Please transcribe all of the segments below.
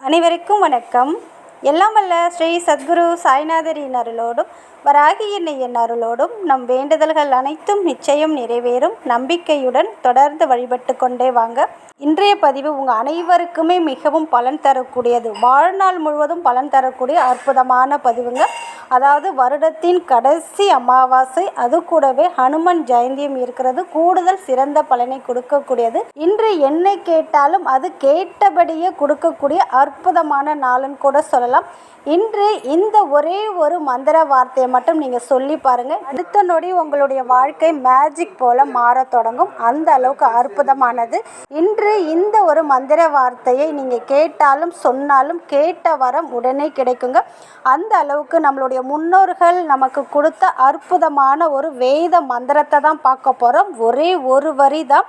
அனைவருக்கும் வணக்கம். எல்லாம் வல்ல ஸ்ரீ சத்குரு சாய்நாதரின் அருளோடும் வராகி எண்ணெயின் அருளோடும் நம் வேண்டுதல்கள் அனைத்தும் நிச்சயம் நிறைவேறும் நம்பிக்கையுடன் தொடர்ந்து வழிபட்டு கொண்டே வாங்க. இன்றைய பதிவு உங்கள் அனைவருக்குமே மிகவும் பலன் தரக்கூடியது, வாழ்நாள் முழுவதும் பலன் தரக்கூடிய அற்புதமான பதிவுங்க. அதாவது வருடத்தின் கடைசி அமாவாசை, அது கூடவே ஹனுமன் ஜெயந்தியும் இருக்கிறது. கூடுதல் சிறந்த பலனை கொடுக்கக்கூடியது. இன்று என்னை கேட்டாலும் அது கேட்டபடியே கொடுக்கக்கூடிய அற்புதமான நாளுன்னு கூட சொல்லலாம். இன்று இந்த ஒரே ஒரு மந்திர வார்த்தையை மட்டும் நீங்கள் சொல்லி பாருங்கள், அடுத்த நொடி உங்களுடைய வாழ்க்கை மேஜிக் போல மாற தொடங்கும். அந்த அளவுக்கு அற்புதமானது. இன்று இந்த ஒரு மந்திர வார்த்தையை நீங்கள் கேட்டாலும் சொன்னாலும் கேட்ட வரம் உடனே கிடைக்குங்க. அந்த அளவுக்கு நம்மளுடைய முன்னோர்கள் நமக்கு கொடுத்த அற்புதமான ஒரு வேத மந்திரத்தை தான் பார்க்க போகிறோம். ஒரே ஒரு வரி தான்,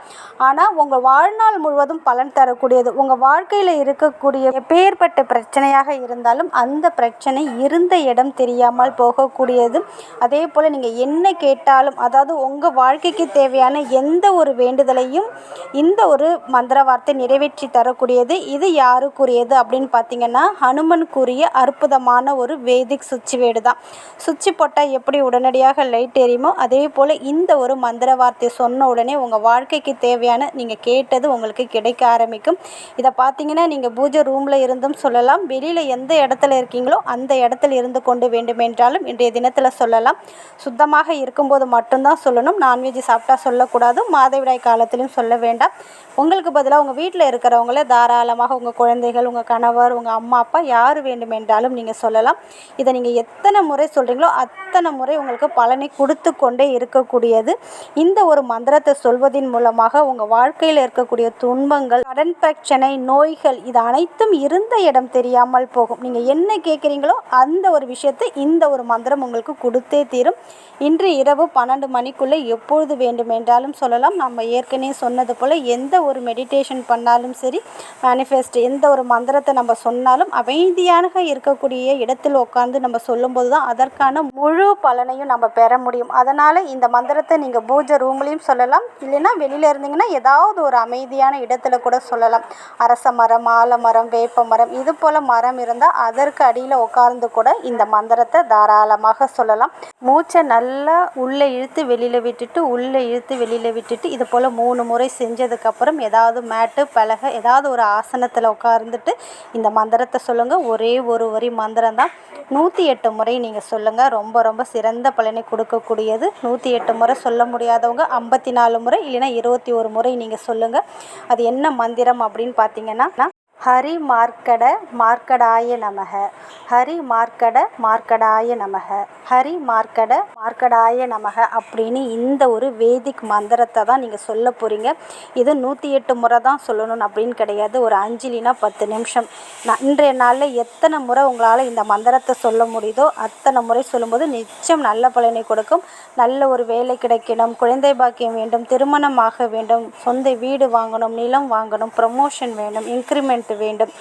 ஆனால் உங்கள் வாழ்நாள் முழுவதும் பலன் தரக்கூடியது. உங்கள் வாழ்க்கையில் இருக்கக்கூடிய எப்பேற்பட்ட பிரச்சனையாக இருந்தாலும் அந்த பிரச்சனை இருந்த இடம் தெரியாமல் போகக்கூடியது. அதே போல் நீங்கள் என்ன கேட்டாலும், அதாவது உங்கள் வாழ்க்கைக்கு தேவையான எந்த ஒரு வேண்டுதலையும் இந்த ஒரு மந்திர வார்த்தை நிறைவேற்றி தரக்கூடியது. இது யாருக்குரியது அப்படின்னு பார்த்தீங்கன்னா, ஹனுமனுக்குரிய அற்புதமான ஒரு வேதிக் சுவிட்ச் வேர்டு தான். சுவிட்ச் போட்டால் எப்படி உடனடியாக லைட் எரியுமோ, அதே போல் இந்த ஒரு மந்திர வார்த்தை சொன்ன உடனே உங்கள் வாழ்க்கைக்கு தேவையான நீங்கள் கேட்டது உங்களுக்கு கிடைக்க ஆரம்பிக்கும். இதை பார்த்தீங்கன்னா நீங்கள் பூஜை ரூமில் இருந்தும் சொல்லலாம், வெளியில் எந்த இடத்துல இருக்கீங்களோ அந்த இடத்துல இருந்து கொண்டு வேண்டுமென்றாலும் இன்றைய தினத்தில் சொல்லலாம். சுத்தமாக இருக்கும்போது மட்டும்தான் சொல்லணும். நான்வெஜ் சாப்பிட்டா சொல்லக்கூடாது. மாதவிடாய் காலத்திலும் சொல்ல வேண்டாம். உங்களுக்கு பதிலாக உங்கள் வீட்டில் இருக்கிறவங்கள தாராளமாக உங்கள் குழந்தைகள், உங்கள் கணவர், உங்கள் அம்மா அப்பா யார் வேண்டுமென்றாலும் நீங்கள் சொல்லலாம். இதை நீங்கள் எத்தனை முறை சொல்கிறீங்களோ அத்தனை முறை உங்களுக்கு பலனை கொடுத்து கொண்டே இருக்கக்கூடியது. இந்த ஒரு மந்திரத்தை சொல்வதின் மூலமாக உங்கள் வாழ்க்கையில் இருக்கக்கூடிய துன்பங்கள், கடன் பிரச்சனை, நோய்கள் இது அனைத்தும் இருந்த இடம் தெரியாமல் போகும். நீங்கள் என்ன கேட்குறீங்களோ அந்த ஒரு விஷயத்தை இந்த ஒரு மந்திரம் உங்களுக்கு கொடுத்தே தீரும். இன்று இரவு 12 மணிக்குள்ளே எப்பொழுது வேண்டுமென்றாலும் சொல்லலாம். நம்ம ஏற்கனவே சொன்னது போல் எந்த ஒரு மெடிடேஷன் பண்ணாலும் சரி, மேனிஃபெஸ்ட் எந்த ஒரு மந்திரத்தை நம்ம சொன்னாலும் அமைதியாக இருக்கக்கூடிய இடத்தில் உட்காந்து நம்ம சொல்லும்போது தான் அதற்கான முழு பலனையும் நம்ம பெற முடியும். அதனால் இந்த மந்திரத்தை நீங்கள் பூஜை ரூம்லேயும் சொல்லலாம், இல்லைன்னா வெளியில் இருந்தீங்கன்னா ஏதாவது ஒரு அமைதியான இடத்துல கூட சொல்லலாம். அரச மரம், ஆலமரம், வேப்ப மரம் இது போல் மரம் இருந்தால் அதற்கு அடியில் உட்கார்ந்து கூட இந்த மந்திரத்தை தாராளமாக சொல்லலாம். மூச்சை நல்லா உள்ளே இழுத்து வெளியில் விட்டுட்டு, உள்ளே இழுத்து வெளியில் விட்டுட்டு இது போல் 3 முறை செஞ்சதுக்கப்புறம் ஏதாவது மேட்டு, பலகை, ஏதாவது ஒரு ஆசனத்தில் உட்கார்ந்துட்டு இந்த மந்திரத்தை சொல்லுங்கள். ஒரே ஒரு வரி மந்திரம் தான். 108 முறை நீங்கள் சொல்லுங்கள். ரொம்ப ரொம்ப சிறந்த பலனை கொடுக்கக்கூடியது. 108 முறை சொல்ல முடியாதவங்க 54 முறை இல்லைன்னா 21 முறை நீங்கள் சொல்லுங்கள். அது என்ன மந்திரம் அப்படின்னு பார்த்தீங்கன்னா, ஹரி மார்க்கட மார்க்கடாய நமக, ஹரி மார்க்கட மார்க்கடாய நமக, ஹரி மார்க்கட மார்க்கடாய நமக அப்படின்னு இந்த ஒரு வேதிக் மந்திரத்தை தான் நீங்கள் சொல்ல போகிறீங்க. இது 108 முறை தான் சொல்லணும் அப்படின்னு கிடையாது. ஒரு 5 இல்லைன்னா 10 நிமிஷம் இன்றைய நாளில் எத்தனை முறை உங்களால் இந்த மந்திரத்தை சொல்ல முடியுதோ அத்தனை முறை சொல்லும்போது நிச்சயம் நல்ல பலனை கொடுக்கும். நல்ல ஒரு வேலை கிடைக்கணும், குழந்தை பாக்கியம் வேண்டும், திருமணமாக வேண்டும், சொந்த வீடு வாங்கணும், நிலம் வாங்கணும், ப்ரமோஷன் வேணும், இன்க்ரிமெண்ட் வேண்டும்.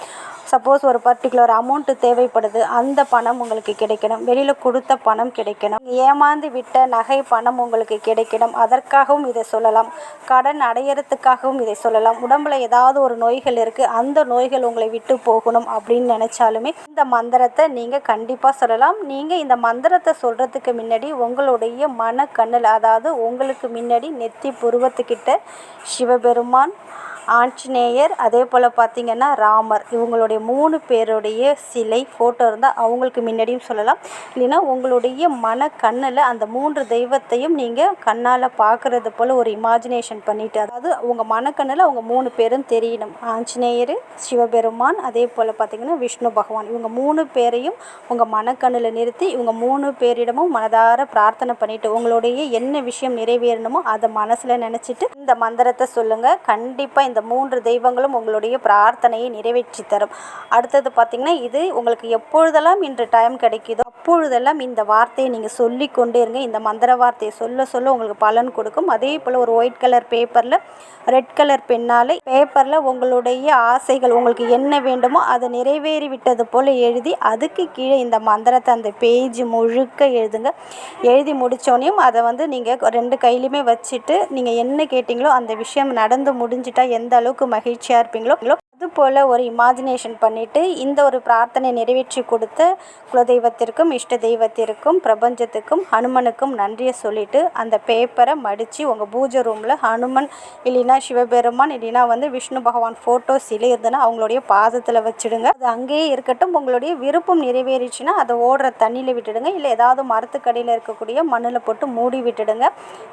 சப்போஸ் ஒரு பர்டிகுலர் அமௌண்ட்டு தேவைப்படுது, அந்த பணம் உங்களுக்கு கிடைக்கணும். வெளியில் கொடுத்த பணம் கிடைக்கணும். ஏமாந்து விட்ட நகை பணம் உங்களுக்கு கிடைக்கணும். அதற்காகவும் இதை சொல்லலாம். கடன் அடையிறதுக்காகவும் இதை சொல்லலாம். உடம்புல ஏதாவது ஒரு நோய்கள் இருக்குது, அந்த நோய்கள் உங்களை விட்டு போகணும் அப்படின்னு நினச்சாலுமே இந்த மந்திரத்தை நீங்கள் கண்டிப்பாக சொல்லலாம். நீங்கள் இந்த மந்திரத்தை சொல்கிறதுக்கு முன்னாடி உங்களுடைய மனக்கண்ணில், அதாவது உங்களுக்கு முன்னாடி நெத்தி புருவத்துக்கிட்ட சிவபெருமான், ஆஞ்சநேயர், அதே போல் பார்த்திங்கன்னா ராமர், இவங்களுடைய 3 பேருடைய சிலை ஃபோட்டோ இருந்தால் அவங்களுக்கு முன்னாடியும் சொல்லலாம். இல்லைன்னா உங்களுடைய மனக்கண்ணில் அந்த 3 தெய்வத்தையும் நீங்கள் கண்ணால் பார்க்குறது போல் ஒரு இமேஜினேஷன் பண்ணிவிட்டு, அதாவது உங்கள் மனக்கண்ணில் அவங்க 3 பேரும் தெரியணும். ஆஞ்சநேயர், சிவபெருமான், அதே போல் பார்த்திங்கன்னா விஷ்ணு பகவான், இவங்க 3 பேரையும் உங்கள் மனக்கண்ணில் நிறுத்தி இவங்க 3 பேரிடமும் மனதார பிரார்த்தனை பண்ணிவிட்டு உங்களுடைய என்ன விஷயம் நிறைவேறணுமோ அதை மனசில் நினச்சிட்டு இந்த மந்திரத்தை சொல்லுங்கள். கண்டிப்பாக இந்த 3 தெய்வங்களும் உங்களுடைய பிரார்த்தனையை நிறைவேற்றி தரும். அடுத்தது பார்த்திங்கன்னா, இது உங்களுக்கு எப்பொழுதெல்லாம் இன்று டைம் கிடைக்குதோ அப்பொழுதெல்லாம் இந்த வார்த்தையை நீங்கள் சொல்லி கொண்டே இருங்க. இந்த மந்திர வார்த்தையை சொல்ல சொல்ல உங்களுக்கு பலன் கொடுக்கும். அதே போல் ஒரு ஒயிட் கலர் பேப்பரில், ரெட் கலர் பெண்ணால் பேப்பரில் உங்களுடைய ஆசைகள், உங்களுக்கு என்ன வேண்டுமோ அதை நிறைவேறி விட்டது போல் எழுதி அதுக்கு கீழே இந்த மந்திரத்தை அந்த பேஜ் முழுக்க எழுதுங்க. எழுதி முடித்தோடனையும் அதை நீங்கள் 2 கையிலையுமே வச்சுட்டு நீங்கள் என்ன கேட்டிங்களோ அந்த விஷயம் நடந்து முடிஞ்சிட்டா எந்த அளவுக்கு மகிழ்ச்சியாக இருப்பீங்களோ அதுபோல் ஒரு இமேஜினேஷன் பண்ணிவிட்டு இந்த ஒரு பிரார்த்தனை நிறைவேற்றி கொடுத்த குலதெய்வத்திற்கும் இஷ்ட தெய்வத்திற்கும் பிரபஞ்சத்துக்கும் ஹனுமனுக்கும் நன்றியை சொல்லிவிட்டு அந்த பேப்பரை மடித்து உங்கள் பூஜை ரூமில் ஹனுமன் இல்லைன்னா சிவபெருமான் இல்லைன்னா விஷ்ணு பகவான் ஃபோட்டோ சிலை இருந்ததுன்னா அவங்களுடைய பாதத்தில் வச்சுடுங்க. அது அங்கேயே இருக்கட்டும். உங்களுடைய விருப்பம் நிறைவேறிச்சுன்னா அதை ஓடுற தண்ணியில் விட்டுடுங்க. இல்லை ஏதாவது மரத்துக்கடியில் இருக்கக்கூடிய மண்ணில் போட்டு மூடி விட்டுடுங்க.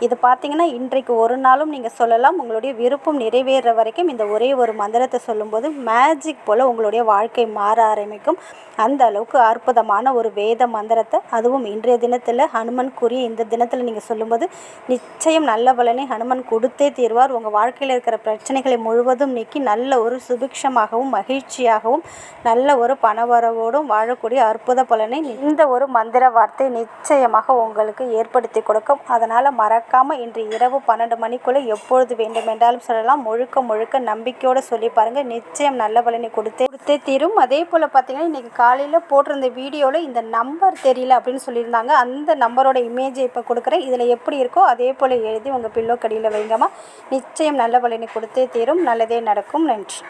இது பார்த்திங்கன்னா இன்றைக்கு ஒரு நாளும் நீங்கள் சொல்லலாம். உங்களுடைய விருப்பம் நிறைவேற வரைக்கும் இந்த ஒரே ஒரு மந்திரத்தை சொல்லும்போது மேஜிக் போல் உங்களுடைய வாழ்க்கை மாற ஆரம்பிக்கும். அந்த அளவுக்கு அற்புதமான ஒரு வேத மந்திரத்தை, அதுவும் இன்றைய தினத்தில் ஹனுமனுக்குரிய இந்த தினத்தில் நீங்கள் சொல்லும்போது நிச்சயம் நல்ல பலனை ஹனுமன் கொடுத்தே தீர்வார். உங்கள் வாழ்க்கையில் இருக்கிற பிரச்சனைகளை முழுவதும் நீக்கி நல்ல ஒரு சுபிக்ஷமாகவும் மகிழ்ச்சியாகவும் நல்ல ஒரு பணவரவோடும் வாழக்கூடிய அற்புத பலனை இந்த ஒரு மந்திர வார்த்தை நிச்சயமாக உங்களுக்கு ஏற்படுத்தி கொடுக்கும். அதனால் மறக்காமல் இன்று இரவு 12 மணிக்குள்ளே எப்பொழுது வேண்டுமென்றாலும் சொல்லலாம். முழுக்க நம்பிக்கையோடு சொல்லி பாருங்கள். நிச்சயம் நல்ல பலனை கொடுத்தே தீரும். அதே போல் பார்த்தீங்கன்னா இன்றைக்கி காலையில் போட்டிருந்த வீடியோவில் இந்த நம்பர் தெரியல அப்படின்னு சொல்லியிருந்தாங்க. அந்த நம்பரோட இமேஜை இப்போ கொடுக்குறேன். இதில் எப்படி இருக்கோ அதே போல் எழுதி உங்கள் பில்லோ கடியில் வைங்கம்மா. நிச்சயம் நல்ல பலனை கொடுத்தே தீரும். நல்லதே நடக்கும். நன்றி.